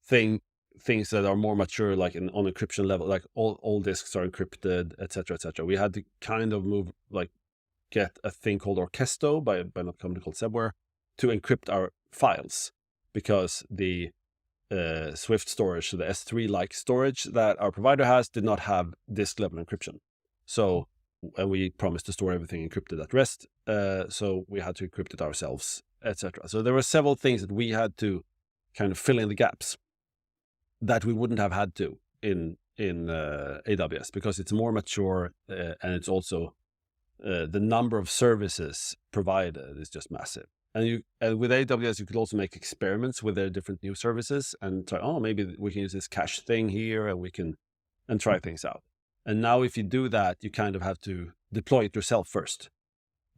things that are more mature, like on encryption level, like all disks are encrypted, etc., etc. We had to kind of get a thing called Orkesto by a company called Sebware to encrypt our files, because the Swift storage, the S3-like storage that our provider has, did not have disk level encryption. So, and we promised to store everything encrypted at rest, so we had to encrypt it ourselves, etc. So there were several things that we had to kind of fill in the gaps that we wouldn't have had to in AWS, because it's more mature, and it's also the number of services provided is just massive. And with AWS, you could also make experiments with their different new services and try, maybe we can use this cache thing here, and try things out. And now if you do that, you kind of have to deploy it yourself first,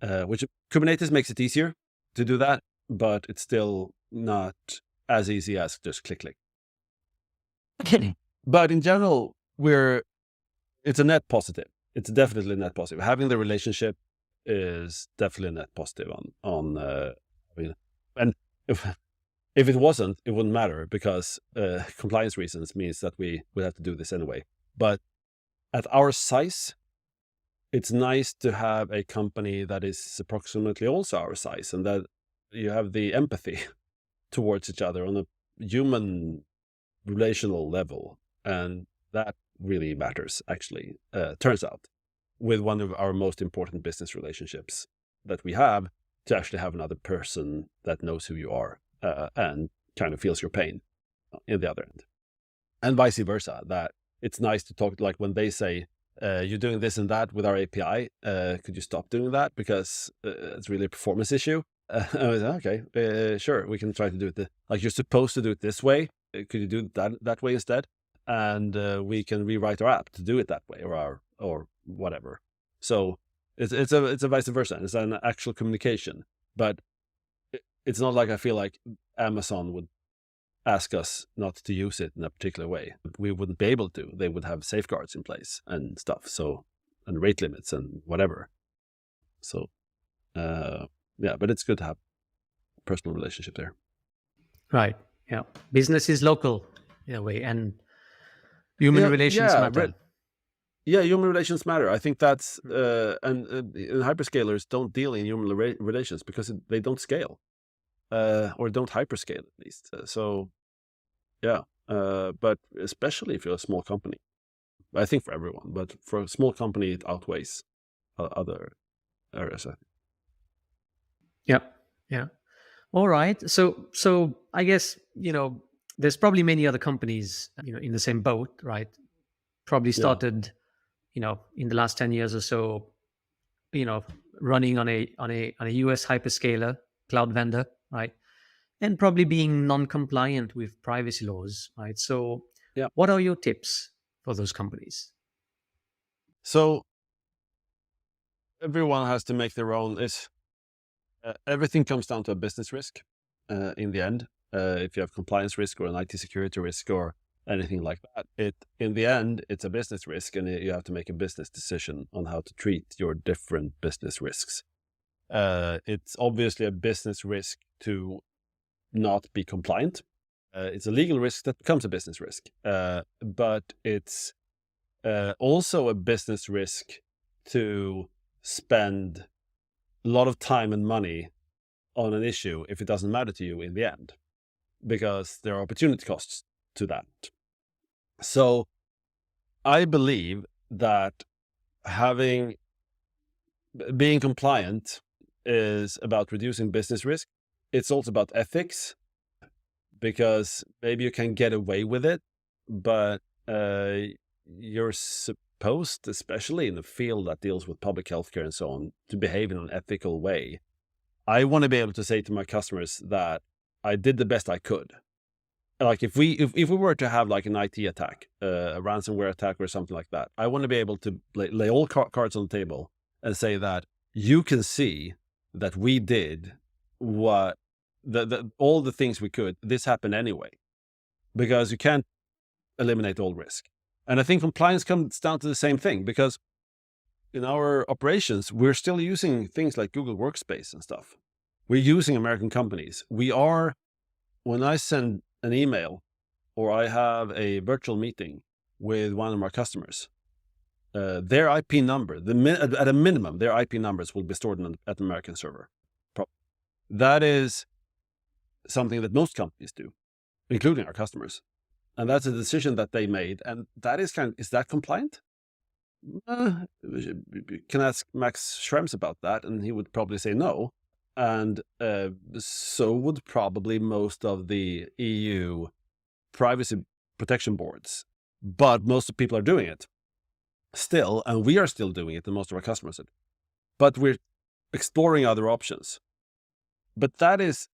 which Kubernetes makes it easier to do that, but it's still not as easy as just click. But in general, it's a net positive. It's definitely a net positive. Having the relationship is definitely a net positive and if it wasn't, it wouldn't matter, because compliance reasons means that we would have to do this anyway. But at our size, it's nice to have a company that is approximately also our size, and that you have the empathy towards each other on a human relational level. And that really matters, actually, turns out, with one of our most important business relationships that we have, to actually have another person that knows who you are and kind of feels your pain in the other end. And vice versa, that it's nice to talk, like when they say, you're doing this and that with our API. Could you stop doing that because it's really a performance issue? I was like, okay, sure, we can try to do it. Like you're supposed to do it this way. Could you do that way instead? And we can rewrite our app to do it that way, or whatever. So it's a vice versa. It's an actual communication, but it's not like I feel like Amazon would ask us not to use it in a particular way. We wouldn't be able to. They would have safeguards in place and stuff. So, and rate limits and whatever. So, yeah, but it's good to have a personal relationship there. Right. Yeah. Business is local in a way, and human relations matter. Yeah, human relations matter. I think that's, and hyperscalers don't deal in human relations because they don't scale, or don't hyperscale at least. So, yeah, but especially if you're a small company, I think for everyone, but for a small company, it outweighs other areas. I think. Yeah. Yeah. All right. So I guess, there's probably many other companies, in the same boat, right? Probably started, in the last 10 years or so, running on a US hyperscaler cloud vendor, right? And probably being non-compliant with privacy laws, right? So Yeah. what are your tips for those companies? So everyone has to make their own. Everything comes down to a business risk in the end. If you have compliance risk or an IT security risk or anything like that, in the end, it's a business risk, and you have to make a business decision on how to treat your different business risks. It's obviously a business risk to not be compliant. It's a legal risk that becomes a business risk, but it's also a business risk to spend a lot of time and money on an issue if it doesn't matter to you in the end, because there are opportunity costs to that. So I believe that being compliant is about reducing business risk. It's also about ethics, because maybe you can get away with it, but you're supposed, especially in the field that deals with public healthcare and so on, to behave in an ethical way. I want to be able to say to my customers that I did the best I could. Like if we were to have like an IT attack, a ransomware attack or something like that, I want to be able to lay all cards on the table and say that you can see that we did what all the things we could. This happened anyway, because you can't eliminate all risk. And I think compliance comes down to the same thing, because in our operations, we're still using things like Google Workspace and stuff. We're using American companies. When I send an email or I have a virtual meeting with one of our customers, their IP number, at a minimum, their IP numbers will be stored at an American server. That is something that most companies do, including our customers. And that's a decision that they made. And that is is that compliant? Can ask Max Schrems about that, and he would probably say no. And so would probably most of the EU privacy protection boards. But most of the people are doing it still, and we are still doing it, and most of our customers are. But we're exploring other options. But that is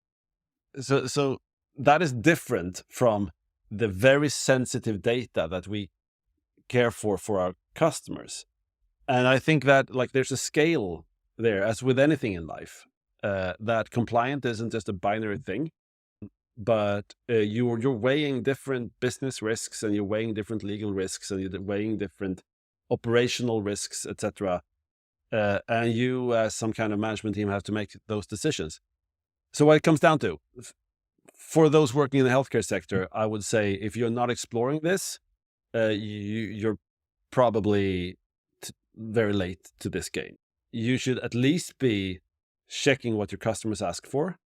so that is different from the very sensitive data that we care for our customers. And I think that there's a scale there, as with anything in life, that compliant isn't just a binary thing, but you're weighing different business risks, and you're weighing different legal risks, and you're weighing different operational risks, etc. And you, as some kind of management team, have to make those decisions. So what it comes down to, for those working in the healthcare sector, I would say if you're not exploring this, you're probably very late to this game. You should at least be checking what your customers ask for.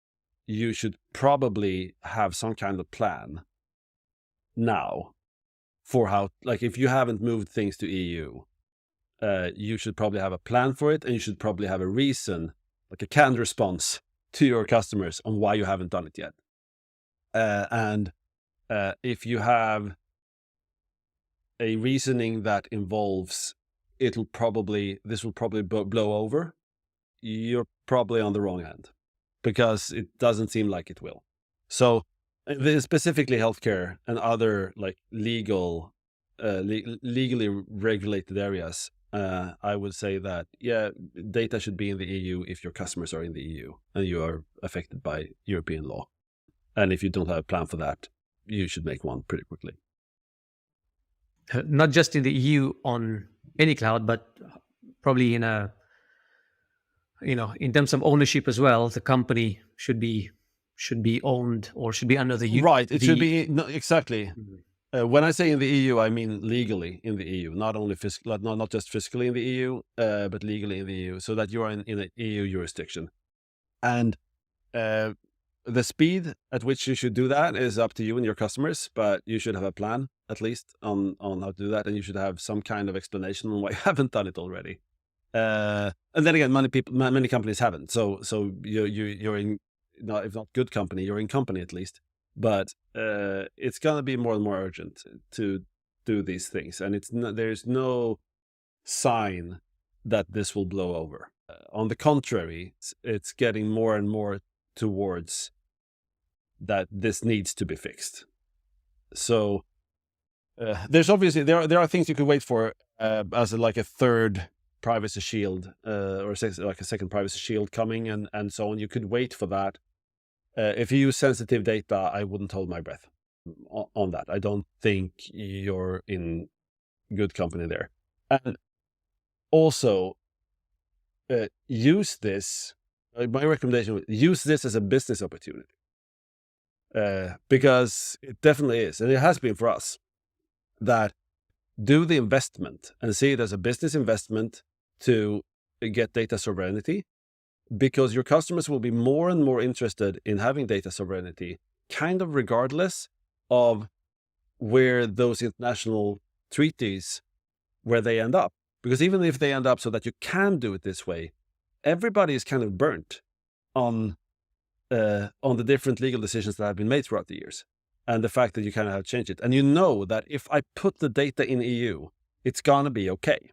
You should probably have some kind of plan now for how, if you haven't moved things to EU, you should probably have a plan for it, and you should probably have a reason, like a canned response to your customers on why you haven't done it yet. And if you have a reasoning that involves this will probably blow over, you're probably on the wrong end, because it doesn't seem like it will. So specifically healthcare and other like legally regulated areas, I would say that, yeah, data should be in the EU if your customers are in the EU and you are affected by European law. And if you don't have a plan for that, you should make one pretty quickly. Not just in the EU on any cloud, but probably in terms of ownership as well, the company should be owned or should be under the right. It should be exactly. When I say in the EU, I mean legally in the EU, not only not just fiscally in the EU, but legally in the EU, so that you are in an EU jurisdiction. And the speed at which you should do that is up to you and your customers, but you should have a plan at least on how to do that, and you should have some kind of explanation on why you haven't done it already. And then again, many companies haven't. So you're in, if not good company, you're in company at least. But it's gonna be more and more urgent to do these things, and there's no sign that this will blow over. On the contrary, it's getting more and more towards that this needs to be fixed. So there's obviously there are things you could wait for as like a third privacy shield or like a second privacy shield coming and so on. You could wait for that. If you use sensitive data, I wouldn't hold my breath on that. I don't think you're in good company there. And also use this. My recommendation would use this as a business opportunity. Because it definitely is, and it has been for us, that do the investment and see it as a business investment to get data sovereignty, because your customers will be more and more interested in having data sovereignty, kind of regardless of where those international treaties, where they end up. Because even if they end up so that you can do it this way, everybody is kind of burnt on the different legal decisions that have been made throughout the years, and the fact that you kind of have changed it. And you know that if I put the data in EU, it's gonna be okay.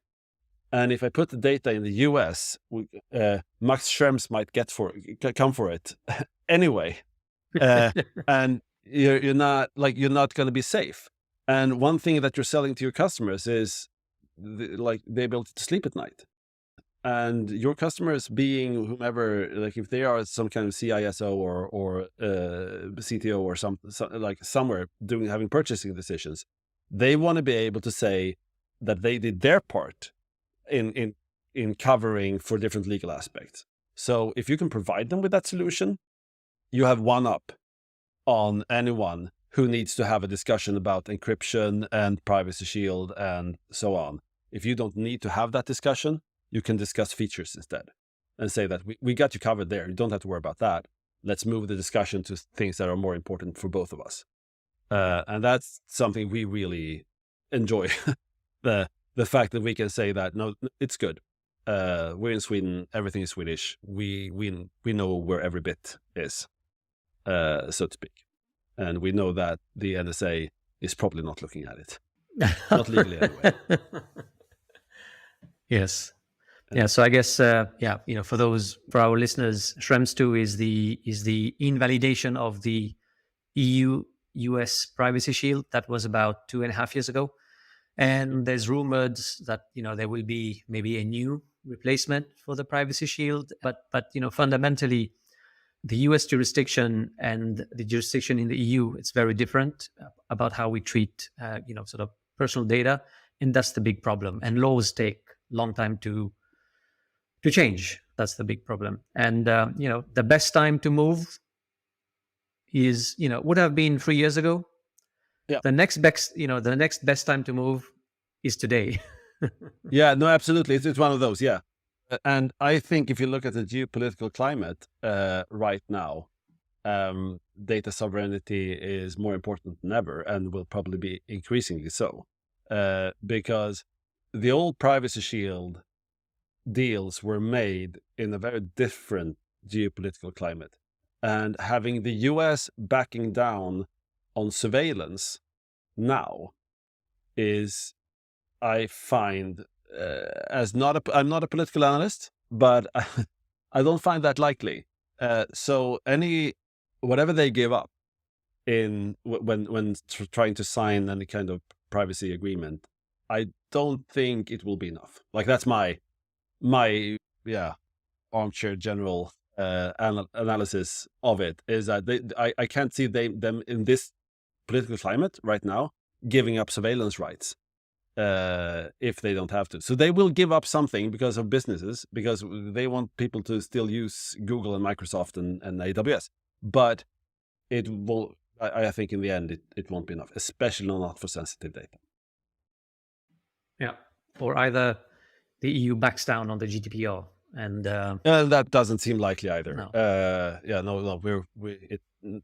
And if I put the data in the US, Max Schrems might come for it anyway, and you're not going to be safe. And one thing that you're selling to your customers is the ability to sleep at night. And your customers being whomever, like if they are some kind of CISO or CTO or somewhere having purchasing decisions, they want to be able to say that they did their part in covering for different legal aspects. So if you can provide them with that solution, you have one up on anyone who needs to have a discussion about encryption and privacy shield and so on. If you don't need to have that discussion, you can discuss features instead and say that we got you covered there. You don't have to worry about that. Let's move the discussion to things that are more important for both of us. And that's something we really enjoy. The fact that we can say that, no, it's good. We're in Sweden. Everything is Swedish. We know where every bit is, so to speak. And we know that the NSA is probably not looking at it. Not legally anyway. Yes. Yeah. So I guess, for our listeners, Schrems 2 is the invalidation of the EU-US Privacy Shield that was about 2.5 years ago. And there's rumors that, there will be maybe a new replacement for the Privacy Shield. But fundamentally, the US jurisdiction and the jurisdiction in the EU, it's very different about how we treat, sort of personal data. And that's the big problem. And laws take a long time to change. That's the big problem. And, the best time to move is, would have been 3 years ago. Yeah. The next best time to move is today. Yeah, no, absolutely. It's one of those. Yeah. And I think if you look at the geopolitical climate right now, data sovereignty is more important than ever and will probably be increasingly so, because the old privacy shield deals were made in a very different geopolitical climate. And having the US backing down on surveillance now is, I find, as I'm not a political analyst, but I don't find that likely. So whatever they give up when trying to sign any kind of privacy agreement, I don't think it will be enough. Like that's my armchair general analysis of it, is that I can't see them in this political climate right now giving up surveillance rights if they don't have to. So they will give up something because of businesses, because they want people to still use Google and Microsoft and AWS. But it will, I think in the end, it won't be enough, especially not for sensitive data. Yeah. Or either the EU backs down on the GDPR. And that doesn't seem likely either. No.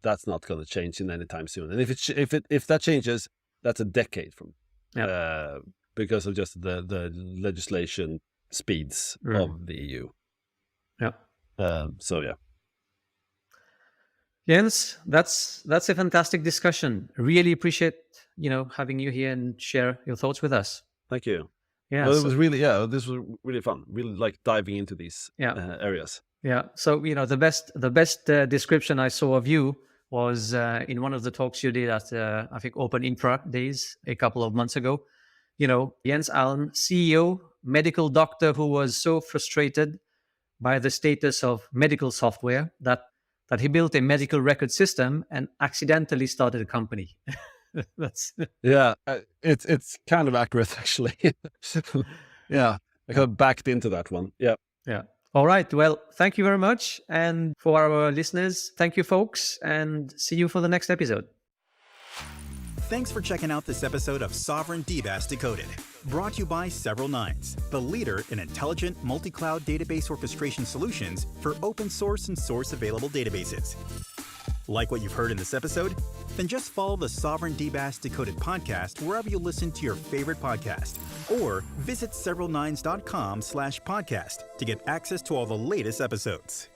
That's not going to change in any time soon. And if that changes, that's a decade from because of just the legislation speeds of the EU. Yeah. So yeah. Jens, that's a fantastic discussion. Really appreciate having you here and share your thoughts with us. Thank you. Yeah, well, this was really fun. Really like diving into these areas. Yeah. So the best description I saw of you was in one of the talks you did at I think Open Infra Days a couple of months ago. Jens Alm, CEO, medical doctor, who was so frustrated by the status of medical software that he built a medical record system and accidentally started a company. That's it's kind of accurate actually. Yeah, I kind of backed into that one. Yeah. All right. Well, thank you very much. And for our listeners, thank you, folks, and see you for the next episode. Thanks for checking out this episode of Sovereign DBaaS Decoded, brought to you by Several Nines, the leader in intelligent multi-cloud database orchestration solutions for open source and source available databases. Like what you've heard in this episode? Then just follow the Sovereign DBaaS Decoded podcast wherever you listen to your favorite podcast, or visit severalnines.com/podcast to get access to all the latest episodes.